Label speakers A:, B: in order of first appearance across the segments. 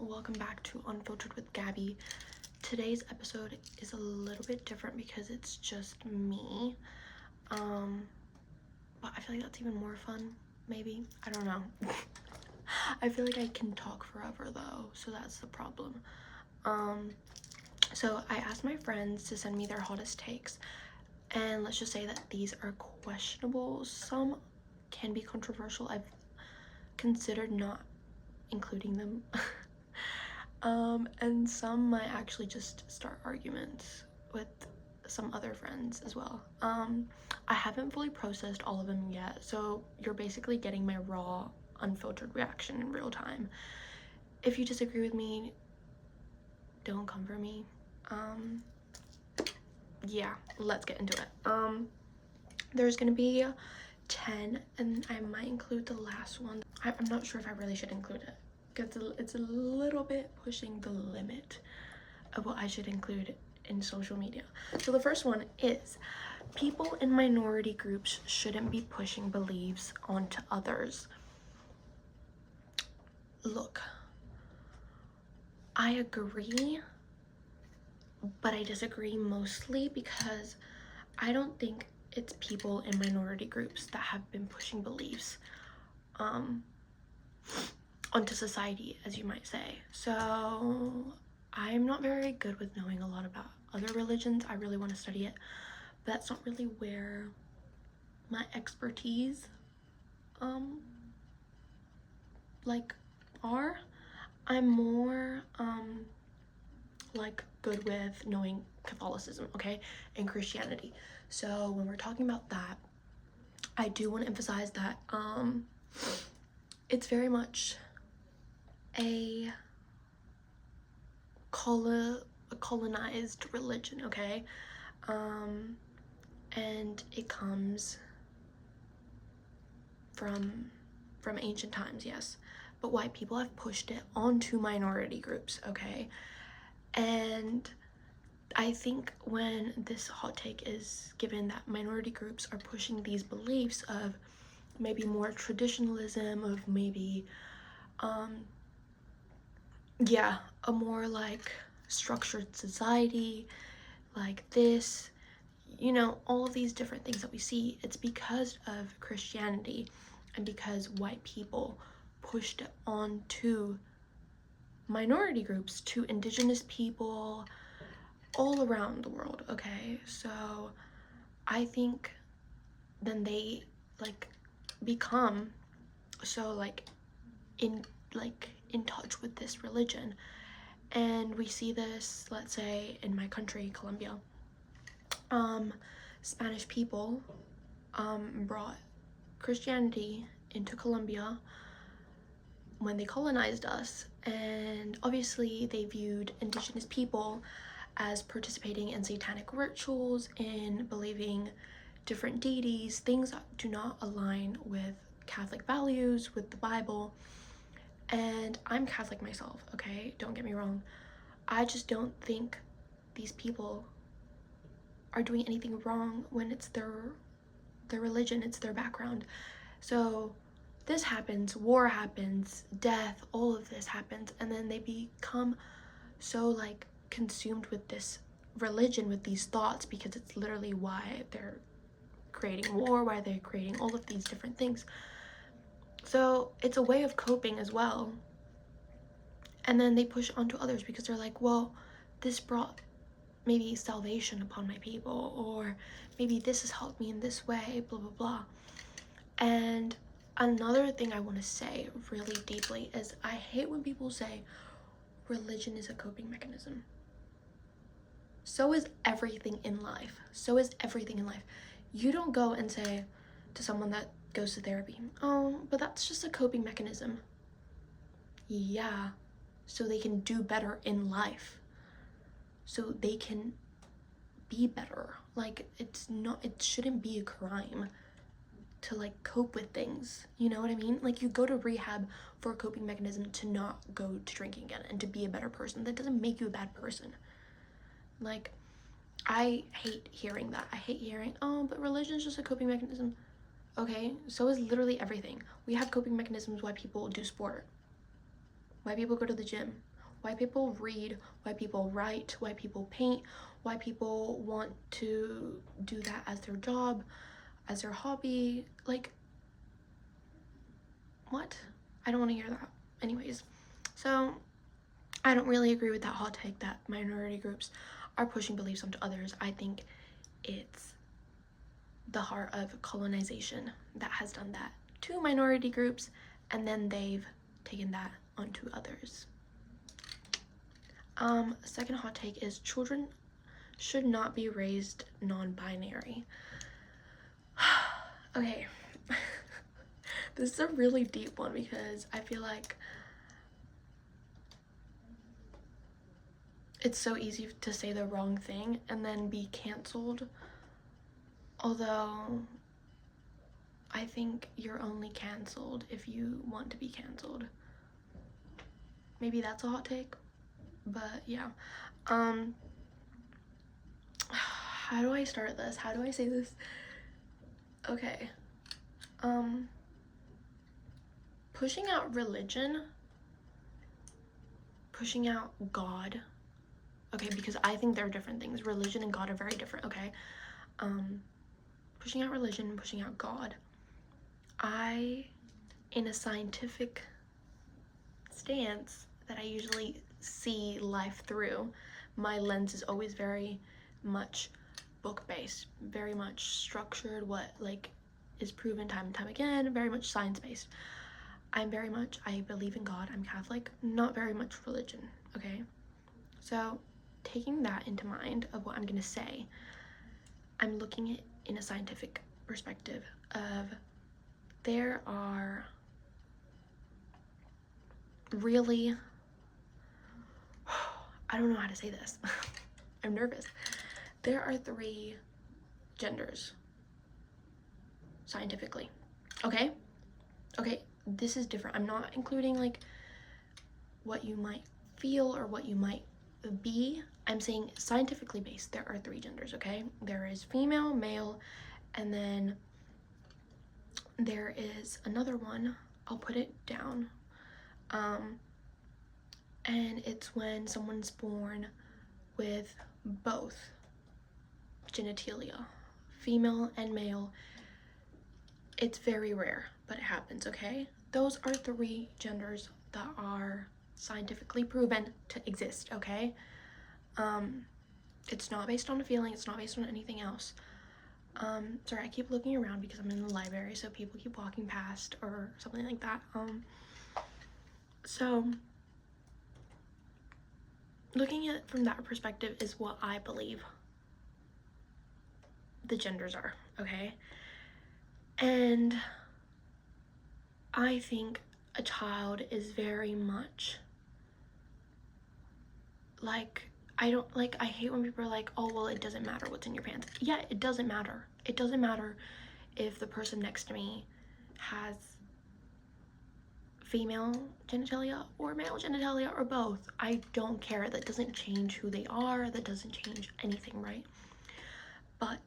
A: welcome back to Unfiltered with Gabby. Today's episode is a little bit different because it's just me. But I feel like that's even more fun, maybe. I don't know. I feel like I can talk forever though, so that's the problem. So I asked my friends to send me their hottest takes, and let's just say that these are questionable. Some can be controversial. I've considered not including them. And some might actually just start arguments with some other friends as well. I haven't fully processed all of them yet, so you're basically getting my raw, unfiltered reaction in real time. If you disagree with me, don't come for me. Yeah, let's get into it. There's gonna be 10, and I might include the last one. I'm not sure if I really should include it, because it's a little bit pushing the limit of what I should include in social media. So the first one is, people in minority groups shouldn't be pushing beliefs onto others. Look, I agree, but I disagree mostly because I don't think it's people in minority groups that have been pushing beliefs onto society, as you might say. So I'm not very good with knowing a lot about other religions. I really want to study it, but that's not really where my expertise are. I'm more good with knowing Catholicism, okay, and Christianity. So when we're talking about that, I do want to emphasize that it's very much a colonized religion, okay, and it comes from ancient times, yes, but white people have pushed it onto minority groups, okay. And I think when this hot take is given that minority groups are pushing these beliefs of maybe more traditionalism, of maybe yeah, a more like structured society like this, you know, all of these different things that we see, it's because of Christianity and because white people pushed it onto minority groups, to indigenous people all around the world, okay. So I think then they become so in touch with this religion. And we see this, let's say, in my country, Colombia. Spanish people brought Christianity into Colombia when they colonized us, and obviously they viewed indigenous people as participating in satanic rituals, in believing different deities, things that do not align with Catholic values, with the Bible. And I'm Catholic myself, okay, don't get me wrong. I just don't think these people are doing anything wrong when it's their religion, it's their background. So this happens, war happens, death, all of this happens, and then they become so consumed with this religion, with these thoughts, because it's literally why they're creating war, why they're creating all of these different things. So it's a way of coping as well. And then they push onto others because they're like, well, this brought maybe salvation upon my people, or maybe this has helped me in this way, blah blah blah. And another thing I want to say really deeply is, I hate when people say religion is a coping mechanism. So is everything in life. So is everything in life. You don't go and say to someone that goes to therapy, oh, but that's just a coping mechanism. Yeah, so they can do better in life, so they can be better. It shouldn't be a crime to cope with things, you know what I mean? You go to rehab for a coping mechanism to not go to drinking again and to be a better person. That doesn't make you a bad person. I hate hearing that. I hate hearing, oh, but religion is just a coping mechanism. Okay, so is literally everything. We have coping mechanisms why people do sport, why people go to the gym, why people read, why people write, why people paint, why people want to do that as their job, as their hobby. Like, what? I don't want to hear that. Anyways, so I don't really agree with that hot take that minority groups are pushing beliefs onto others. I think it's the heart of colonization that has done that to minority groups, and then they've taken that onto others. Second hot take is children should not be raised non-binary. Okay. This is a really deep one because I feel like it's so easy to say the wrong thing and then be canceled. Although I think you're only canceled if you want to be canceled. Maybe that's a hot take, but yeah. How do I start this? How do I say this? Okay. Pushing out religion, pushing out God. Okay, because I think they're different things. Religion and God are very different, okay? Pushing out religion and pushing out God. In a scientific stance that I usually see life through, my lens is always very much book-based, very much structured, what like is proven time and time again, very much science-based. I believe in God, I'm Catholic, not very much religion, okay? So taking that into mind of what I'm gonna say, I'm looking at it in a scientific perspective of there are really, I don't know how to say this. I'm nervous. There are 3 genders scientifically, okay? Okay, this is different. I'm not including like what you might feel or what you might be. I'm saying scientifically based, there are 3 genders, okay? There is female, male, and then there is another one. I'll put it down. And it's when someone's born with both genitalia, female and male. It's very rare, but it happens, okay? Those are 3 genders that are scientifically proven to exist, okay? It's not based on a feeling, it's not based on anything else. Sorry, I keep looking around because I'm in the library, so people keep walking past or something like that. So looking at it from that perspective is what I believe the genders are, okay? And I think a child is very much like, I hate when people are like, oh, well, it doesn't matter what's in your pants. Yeah, it doesn't matter. It doesn't matter if the person next to me has female genitalia or male genitalia or both. I don't care. That doesn't change who they are. That doesn't change anything, right? But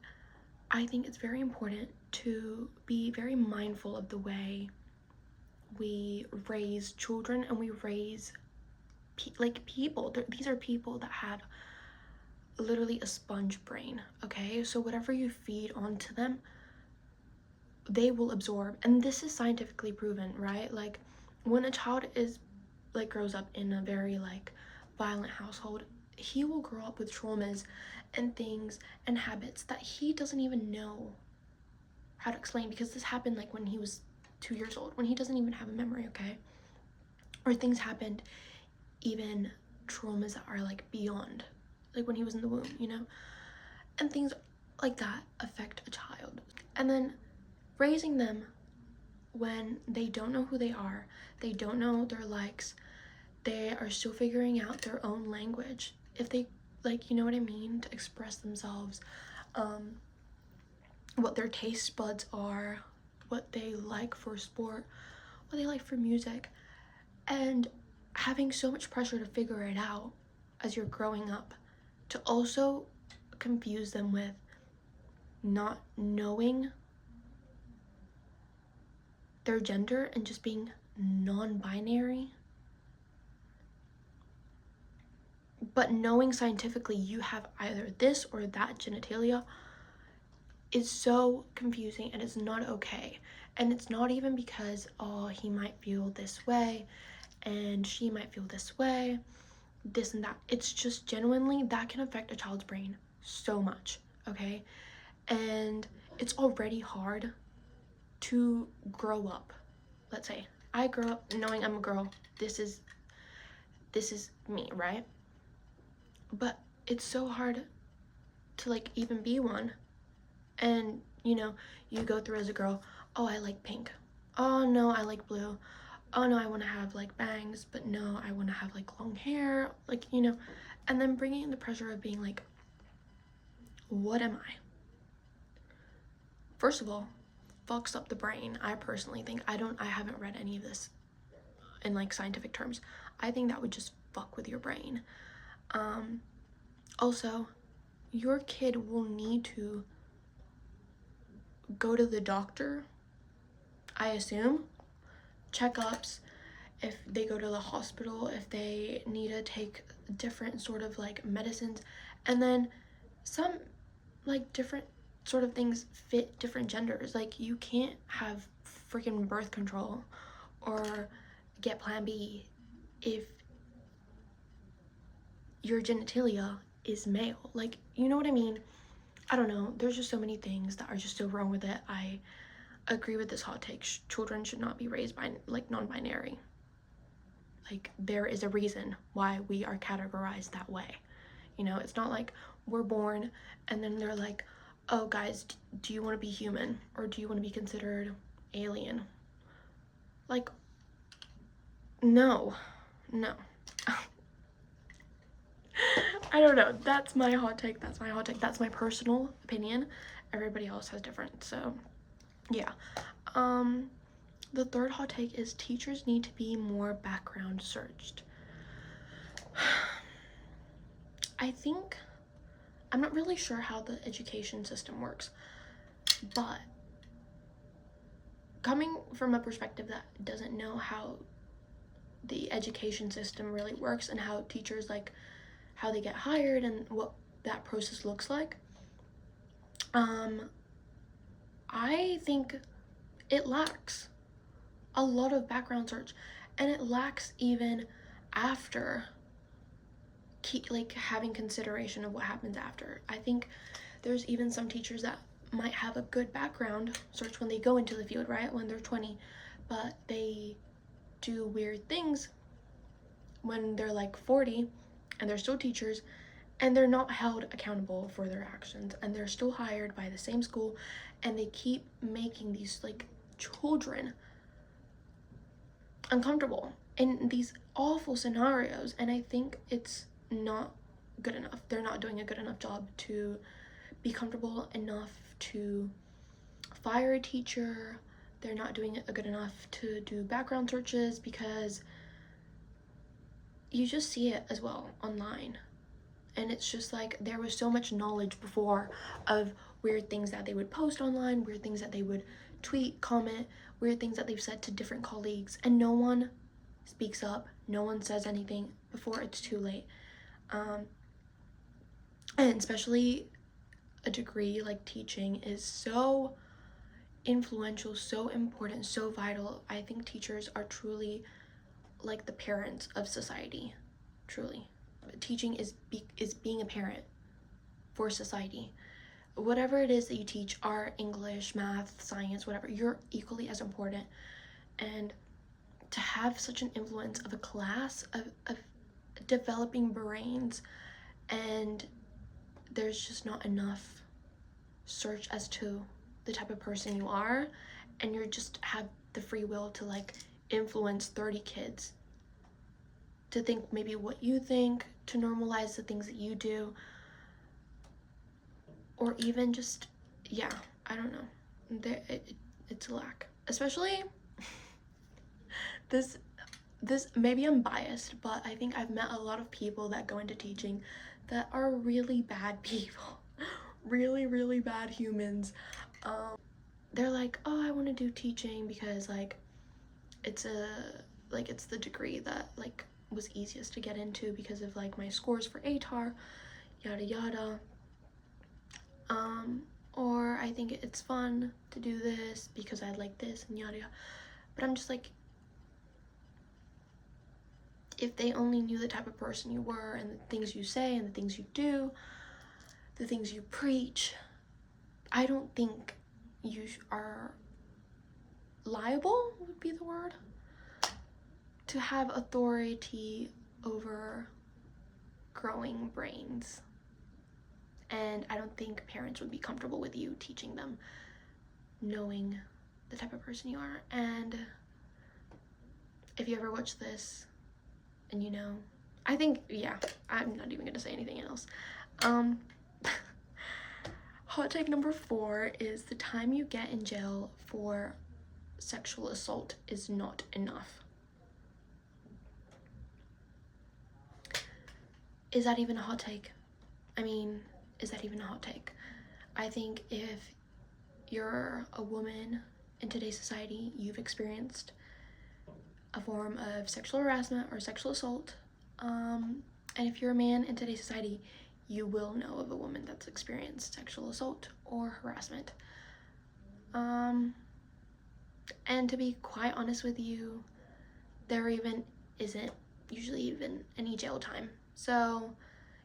A: I think it's very important to be very mindful of the way we raise children and we raise people. These are people that had literally a sponge brain, okay? So whatever you feed onto them, they will absorb. And this is scientifically proven, right? Like when a child grows up in a very violent household, he will grow up with traumas and things and habits that he doesn't even know how to explain, because this happened when he was 2 years old, when he doesn't even have a memory, okay? Or things happened, even traumas that are beyond, when he was in the womb, you know? And things like that affect a child. And then raising them when they don't know who they are, they don't know their likes, they are still figuring out their own language, if they you know what I mean, to express themselves, what their taste buds are, what they like for sport, what they like for music, and having so much pressure to figure it out as you're growing up, to also confuse them with not knowing their gender and just being non-binary. But knowing scientifically you have either this or that genitalia is so confusing, and it's not okay. And it's not even because, oh, he might feel this way and she might feel this way, this and that. It's just genuinely that can affect a child's brain so much, okay? And it's already hard to grow up. Let's say I grew up knowing I'm a girl. This is me, right? But it's so hard to like even be one. And you know, you go through as a girl, oh, I like pink. Oh no, I like blue. Oh no, I want to have like bangs, but no, I want to have like long hair, like, you know. And then bringing in the pressure of being like, what am I? First of all, fucks up the brain. I personally think, I haven't read any of this in like scientific terms. I think that would just fuck with your brain. Also, your kid will need to go to the doctor, I assume, checkups, if they go to the hospital, if they need to take different sort of like medicines, and then some like different sort of things fit different genders. Like you can't have freaking birth control or get Plan B if your genitalia is male. Like, you know what I mean? I don't know. There's just so many things that are just so wrong with it. I agree with this hot take. Children should not be raised by like non-binary. Like, there is a reason why we are categorized that way. You know, it's not like we're born and then they're like, oh guys, do you want to be human or do you want to be considered alien? Like, no. I don't know. That's my hot take. That's my personal opinion. Everybody else has different. So, yeah. The third hot take is teachers need to be more background searched. I think, I'm not really sure how the education system works, but coming from a perspective that doesn't know how the education system really works and how teachers, like, how they get hired and what that process looks like, I think it lacks a lot of background search, and it lacks even after like having consideration of what happens after. I think there's even some teachers that might have a good background search when they go into the field, right, when they're 20, but they do weird things when they're like 40 and they're still teachers and they're not held accountable for their actions, and they're still hired by the same school, and they keep making these like children uncomfortable in these awful scenarios. And I think it's not good enough. They're not doing a good enough job to be comfortable enough to fire a teacher. They're not doing a good enough to do background searches, because you just see it as well online. And it's just like, there was so much knowledge before of weird things that they would post online, weird things that they would tweet, comment, weird things that they've said to different colleagues, and no one speaks up, no one says anything before it's too late. And especially a degree like teaching is so influential, so important, so vital. I think teachers are truly like the parents of society, truly. Teaching is being a parent for society. Whatever it is that you teach, art, English, math, science, whatever, you're equally as important. And to have such an influence of a class of developing brains, and there's just not enough search as to the type of person you are, and you just have the free will to like influence 30 kids to think maybe what you think, to normalize the things that you do, or even just, yeah, I don't know. It's a lack. Especially, this maybe I'm biased, but I think I've met a lot of people that go into teaching that are really bad people. Really, really bad humans. They're like, oh, I want to do teaching because like it's the degree that like was easiest to get into because of like my scores for ATAR, yada yada. Or I think it's fun to do this because I like this and yada yada. But I'm just like, if they only knew the type of person you were and the things you say and the things you do, the things you preach, I don't think you are liable, would be the word, to have authority over growing brains. And I don't think parents would be comfortable with you teaching them, knowing the type of person you are. And if you ever watch this and you know, I think, yeah, I'm not even gonna say anything else. Hot take number 4 is the time you get in jail for sexual assault is not enough. Is that even a hot take? I mean, is that even a hot take? I think if you're a woman in today's society, you've experienced a form of sexual harassment or sexual assault, and if you're a man in today's society, you will know of a woman that's experienced sexual assault or harassment. And to be quite honest with you, there even isn't usually even any jail time. So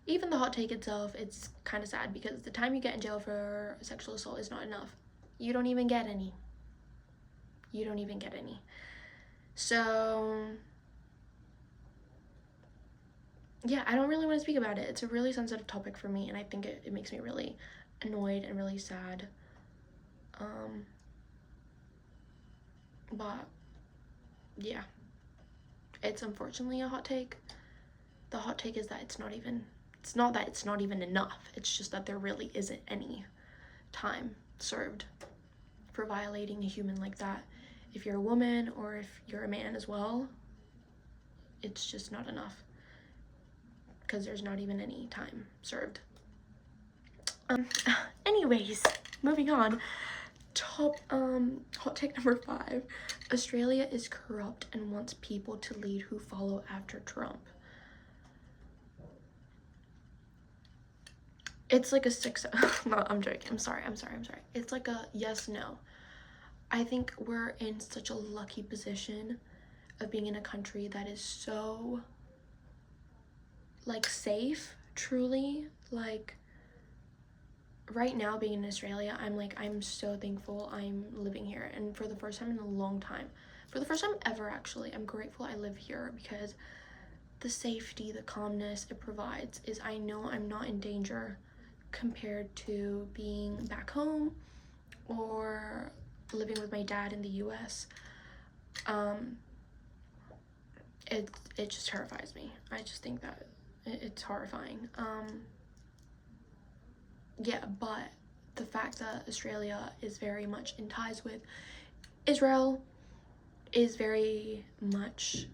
A: even the hot take itself, it's kind of sad because the time you get in jail for sexual assault is not enough. You don't even get any. You don't even get any. So yeah, I don't really want to speak about it. It's a really sensitive topic for me, and I think it makes me really annoyed and really sad. But yeah, it's unfortunately a hot take. The hot take is that it's not even enough. It's just that there really isn't any time served for violating a human like that. If you're a woman or if you're a man as well, it's just not enough because there's not even any time served. Anyways, moving on. Hot take number 5. Australia is corrupt and wants people to lead who follow after Trump. It's like a 6. No, I'm joking. I'm sorry. It's like a yes, no. I think we're in such a lucky position of being in a country that is so like safe, truly. Like right now being in Australia, I'm so thankful I'm living here, and for the first time in a long time, for the first time ever actually, I'm grateful I live here because the safety, the calmness it provides is I know I'm not in danger compared to being back home or living with my dad in the US. It just terrifies me. I just think that it's horrifying. Yeah, but the fact that Australia is very much in ties with Israel is very much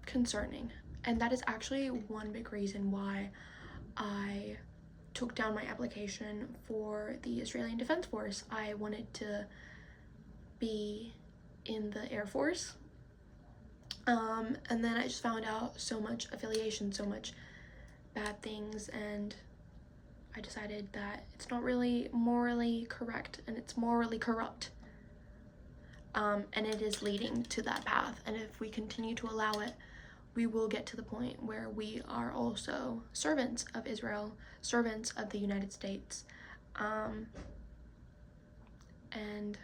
A: concerning, and that is actually one big reason why I took down my application for the Australian Defence Force. I wanted to be in the Air Force, and then I just found out so much affiliation, so much bad things, and I decided that it's not really morally correct and it's morally corrupt, and it is leading to that path, and if we continue to allow it, we will get to the point where we are also servants of Israel, servants of the United States, and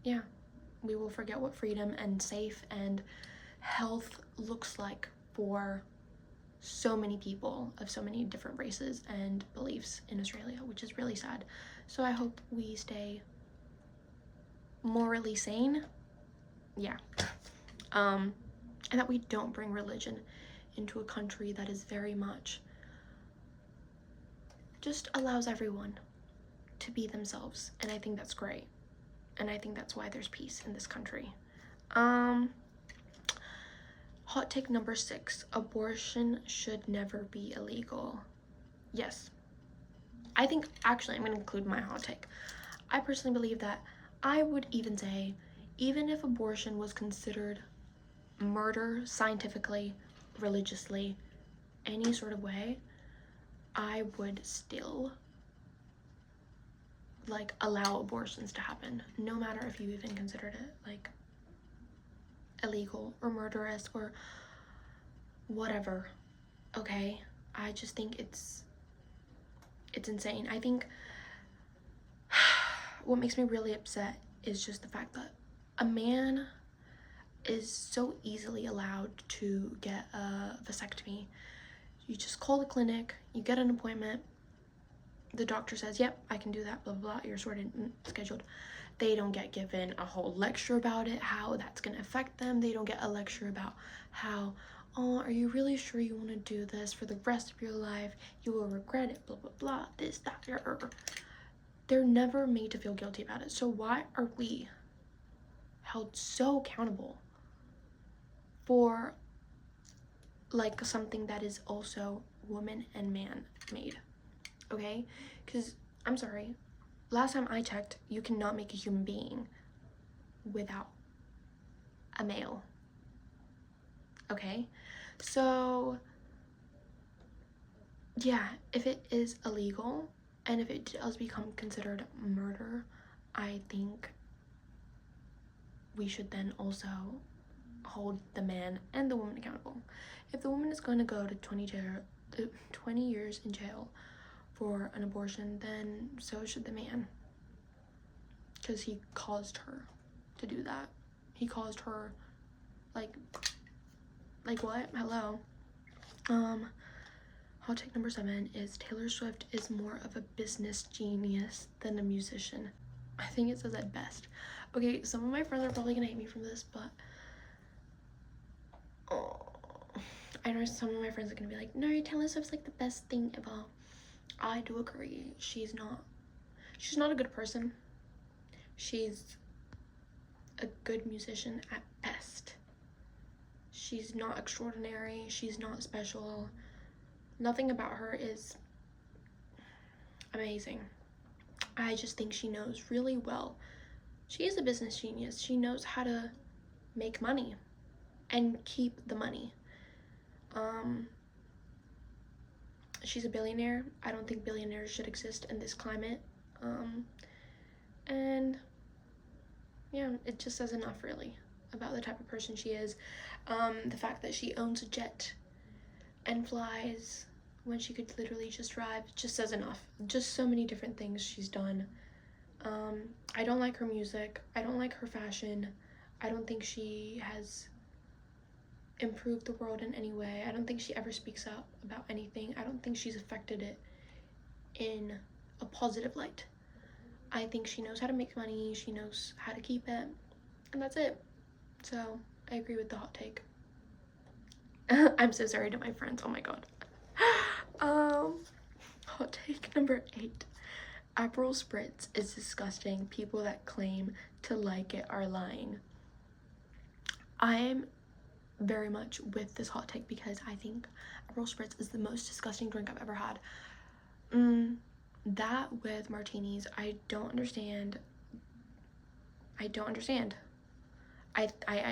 A: yeah, we will forget what freedom and safe and health looks like for so many people of so many different races and beliefs in Australia, which is really sad. So I hope we stay morally sane, yeah, and that we don't bring religion into a country that is very much just allows everyone to be themselves, and I think that's great, and I think that's why there's peace in this country. Hot take number 6, abortion should never be illegal. Yes. I think, actually, I'm going to include my hot take. I personally believe that I would even say, even if abortion was considered murder scientifically, religiously, any sort of way, I would still like allow abortions to happen, no matter if you even considered it like illegal or murderous or whatever. Okay, I just think it's insane. I think what makes me really upset is just the fact that a man is so easily allowed to get a vasectomy. You just call the clinic, you get an appointment, the doctor says, yep, I can do that, blah, blah, blah, you're sorted and scheduled. They don't get given a whole lecture about it, how that's going to affect them. They don't get a lecture about how, oh, are you really sure you want to do this for the rest of your life? You will regret it, blah, blah, blah, this, that, They're never made to feel guilty about it. So why are we held so accountable for like something that is also woman and man made? Okay, because I'm sorry, last time I checked, you cannot make a human being without a male. Okay, so yeah, if it is illegal and if it does become considered murder, I think we should then also hold the man and the woman accountable. If the woman is going to go to 20 years in jail for an abortion, then so should the man, because he caused her to do that. He caused her, like what? Hello. Hot take number 7 is Taylor Swift is more of a business genius than a musician. I think it says it best. Okay, some of my friends are probably gonna hate me from this, but I know some of my friends are gonna be like, no, Taylor Swift's like the best thing ever. I do agree. She's not a good person. She's a good musician at best. She's not extraordinary. She's not special. Nothing about her is amazing. I just think she knows really well. She is a business genius. She knows how to make money and keep the money. She's a billionaire. I don't think billionaires should exist in this climate. And yeah, it just says enough really about the type of person she is. The fact that she owns a jet and flies when she could literally just drive just says enough. Just so many different things she's done. I don't like her music. I don't like her fashion. I don't think she has improved the world in any way. I don't think she ever speaks up about anything. I don't think she's affected it in a positive light. I think she knows how to make money. She knows how to keep it. And that's it. So I agree with the hot take. I'm so sorry to my friends. Oh my god. Hot take number 8. Aperol Spritz is disgusting. People that claim to like it are lying. I'm very much with this hot take because I think Aperol Spritz is the most disgusting drink I've ever had. That with martinis, I don't understand. I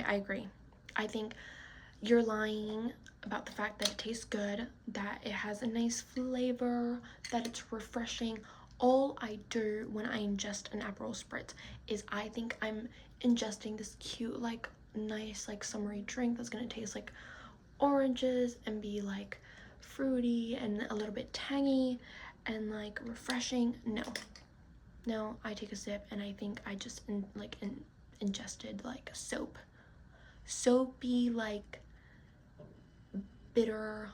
A: agree. I think you're lying about the fact that it tastes good, that it has a nice flavor, that it's refreshing. All I do when I ingest an Aperol Spritz is I think I'm ingesting this cute, like, nice, like, summery drink that's gonna taste like oranges and be like fruity and a little bit tangy and like refreshing. No, I take a sip and I think I just ingested like soapy, like bitter,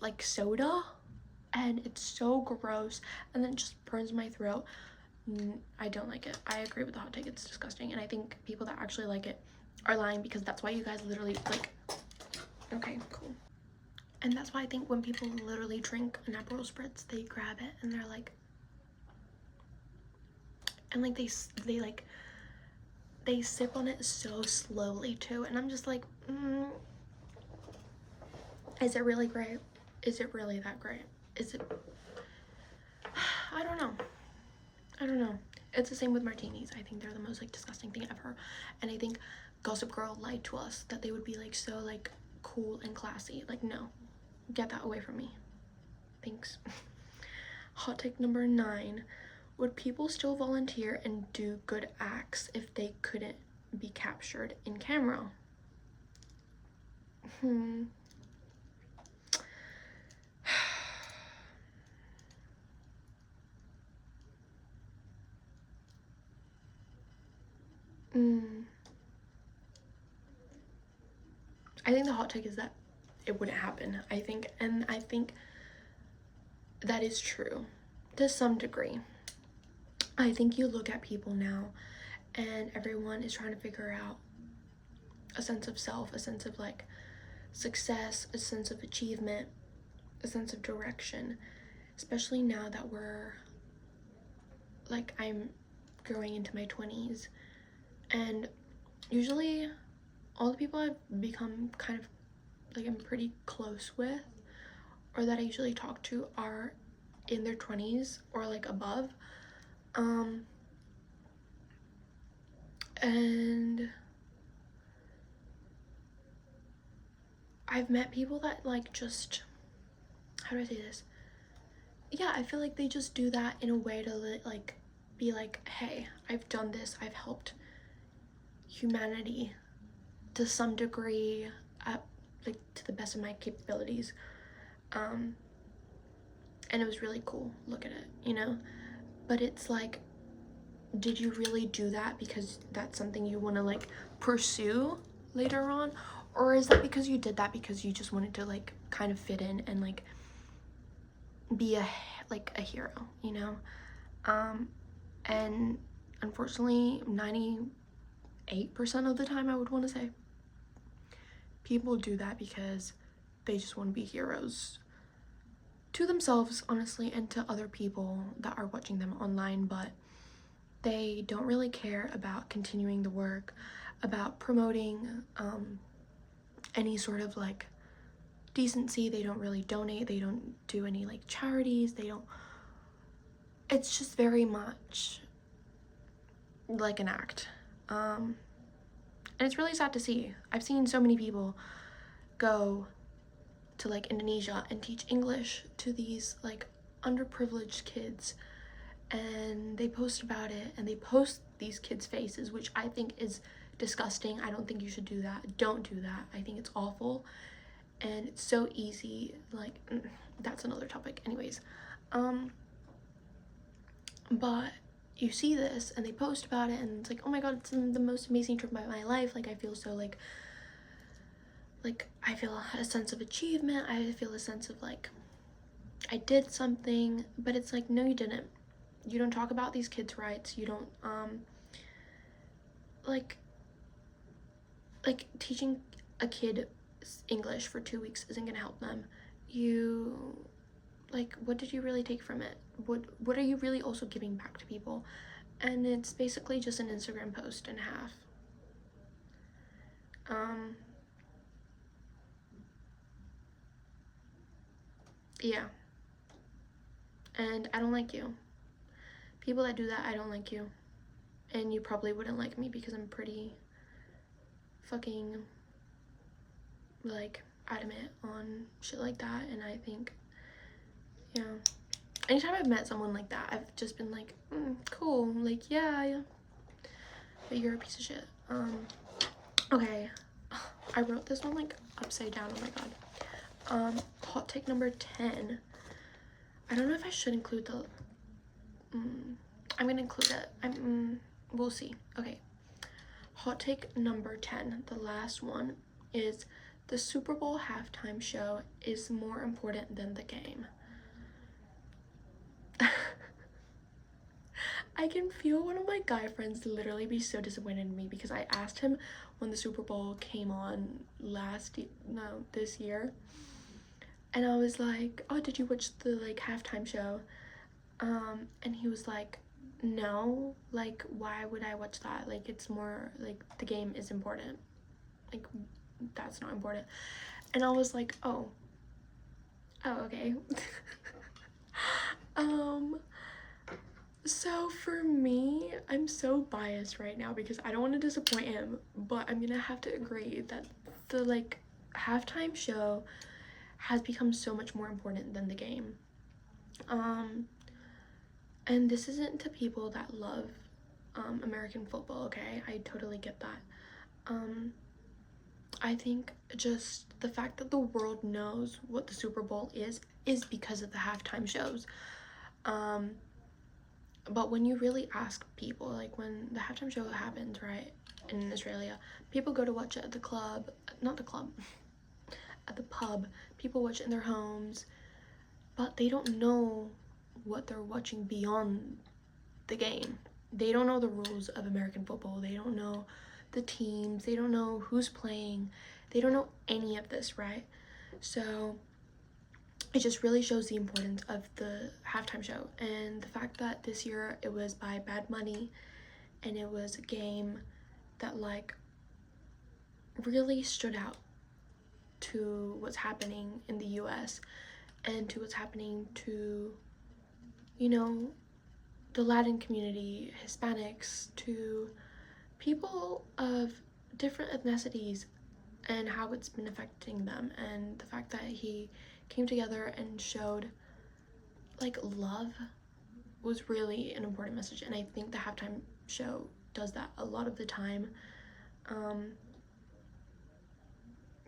A: like soda, and it's so gross and then it just burns my throat. I don't like it. I agree with the hot take. It's disgusting, and I think people that actually like it are lying, because that's why you guys literally like, okay, cool. And that's why I think when people literally drink an Aperol Spritz, they grab it and they're like, and like they sip on it so slowly too, and I'm just like, is it really great? Is it really that great? Is it? I don't know. It's the same with martinis. I think they're the most like disgusting thing ever. And I think Gossip Girl lied to us that they would be like so like cool and classy. Like, no, get that away from me. Thanks. Hot take number 9. Would people still volunteer and do good acts if they couldn't be captured in camera? I think the hot take is that it wouldn't happen. I think that is true to some degree. I think you look at people now and everyone is trying to figure out a sense of self, a sense of like success, a sense of achievement, a sense of direction, especially now that I'm growing into my 20s. And usually all the people I've become kind of like I'm pretty close with, or that I usually talk to, are in their 20s or like above. And I've met people that like just, how do I say this? Yeah, I feel like they just do that in a way to like be like, hey, I've done this, I've helped humanity to some degree, like to the best of my capabilities. And it was really cool. Look at it, you know? But it's like, did you really do that because that's something you want to like pursue later on? Or is that because you did that because you just wanted to like kind of fit in and like be a hero, you know? And unfortunately 98% of the time, I would want to say, people do that because they just want to be heroes to themselves, honestly, and to other people that are watching them online, but they don't really care about continuing the work, about promoting any sort of like decency. They don't really donate, they don't do any like charities, it's just very much like an act. And it's really sad to see. I've seen so many people go to like Indonesia and teach English to these like underprivileged kids, and they post about it and they post these kids' faces, which I think is disgusting. I don't think you should do that. Don't do that. I think it's awful, and it's so easy. Like, that's another topic. Anyways, but you see this and they post about it and it's like, oh my god, it's the most amazing trip of my life. Like, I feel so like I feel a sense of achievement. I feel a sense of like I did something. But it's like, no, you didn't. You don't talk about these kids' rights. You don't like teaching a kid English for 2 weeks isn't gonna help them. You like, what did you really take from it? What are you really also giving back to people? And it's basically just an Instagram post and a half. Yeah. And I don't like you. People that do that, I don't like you. And you probably wouldn't like me because I'm pretty fucking like adamant on shit like that. And I think, yeah, anytime I've met someone like that, I've just been like, cool, like, yeah, but you're a piece of shit. Okay, I wrote this one like upside down, oh my god. Hot take number 10. I don't know if I should include the I'm gonna include it. We'll see. Okay, hot take number 10, the last one, is the Super Bowl halftime show is more important than the game. I can feel one of my guy friends literally be so disappointed in me because I asked him when the Super Bowl came on this year, and I was like, oh, did you watch the like halftime show? And he was like, no, like, why would I watch that? Like, it's more like the game is important, like that's not important. And I was like, oh okay. So for me, I'm so biased right now because I don't want to disappoint him, but I'm gonna have to agree that the like halftime show has become so much more important than the game. And this isn't to people that love American football, okay? I totally get that. I think just the fact that the world knows what the Super Bowl is because of the halftime shows. But when you really ask people, like when the halftime show happens, right, in Australia, people go to watch it at the club, not the club, at the pub. People watch it in their homes, but they don't know what they're watching beyond the game. They don't know the rules of American football. They don't know the teams. They don't know who's playing. They don't know any of this, right? So it just really shows the importance of the halftime show, and the fact that this year it was by Bad Money, and it was a game that like really stood out to what's happening in the US and to what's happening to, you know, the Latin community, Hispanics, to people of different ethnicities, and how it's been affecting them. And the fact that he came together and showed like love was really an important message, and I think the halftime show does that a lot of the time.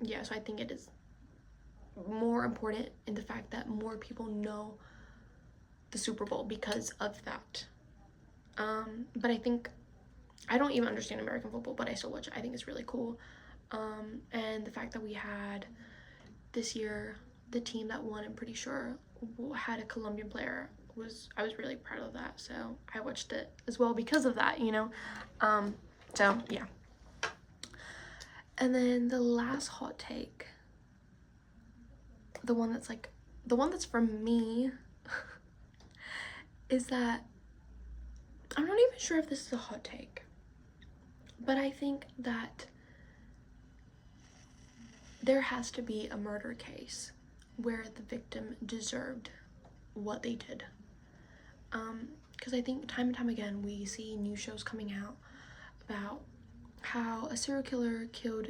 A: Yeah, so I think it is more important in the fact that more people know the Super Bowl because of that. But I think I don't even understand American football, but I still watch it. I think it's really cool. And the fact that we had this year, the team that won, I'm pretty sure, had a Colombian player, I was really proud of that. So I watched it as well because of that, you know. So yeah. And then the last hot take, the one that's from me, is that I'm not even sure if this is a hot take, but I think that there has to be a murder case where the victim deserved what they did. Because I think time and time again we see new shows coming out about how a serial killer killed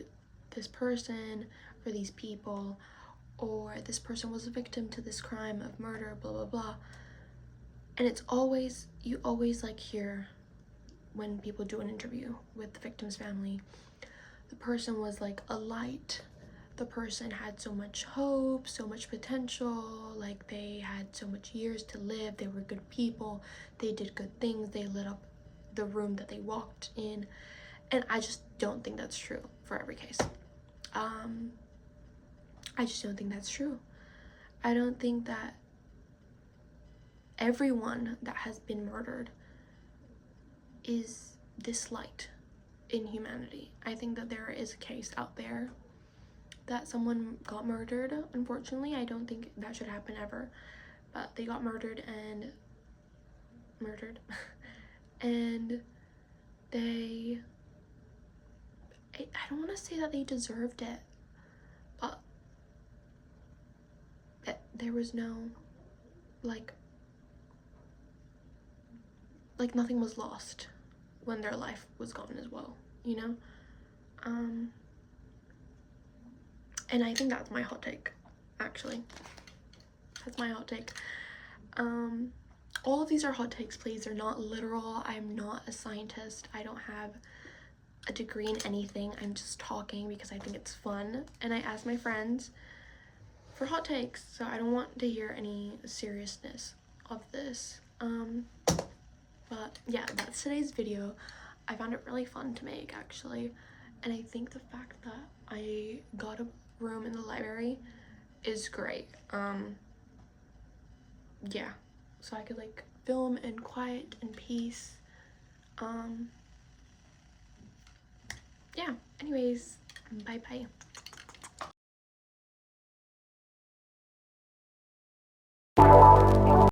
A: this person or these people, or this person was a victim to this crime of murder, blah blah blah. And it's always, you always like hear when people do an interview with the victim's family, the person was like a light, the person had so much hope, so much potential, like they had so much years to live, they were good people, they did good things, they lit up the room that they walked in. And I just don't think that's true for every case. I just don't think that's true. I don't think that everyone that has been murdered is this light in humanity. I think that there is a case out there that someone got murdered. Unfortunately, I don't think that should happen ever, but they got murdered and and they, I don't want to say that they deserved it, but there was no like nothing was lost when their life was gone as well, you know. And I think that's my hot take, actually. That's my hot take. All of these are hot takes, please. They're not literal. I'm not a scientist. I don't have a degree in anything. I'm just talking because I think it's fun. And I ask my friends for hot takes, so I don't want to hear any seriousness of this. But yeah, that's today's video. I found it really fun to make, actually. And I think the fact that I got a room in the library is great. Yeah, so I could like film in quiet and peace. Yeah, anyways, bye bye.